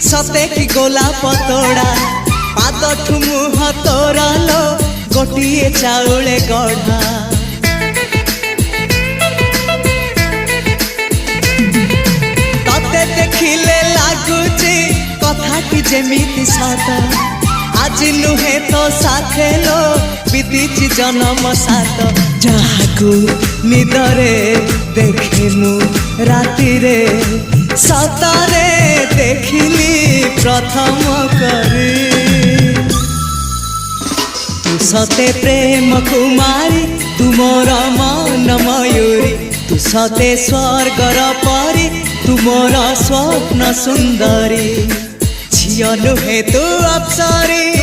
सते कि गोलाप तोड़ा पाद मुह तोर लो गोटे चाउले गढ़ा तते देखिले लगुची कथाटी जेमिति सत आज नुहे तो साथे लो बीतीची जन्म सात जहाकू निदरे देखे मु राति रे सतरे देखिली प्रथम करी तू सते प्रेम कुमारी तू मोर मन मयूरी तू सते स्वर्गर परी तू मोर स्वप्न सुंदरी झियो नुहे तू अप्सरी।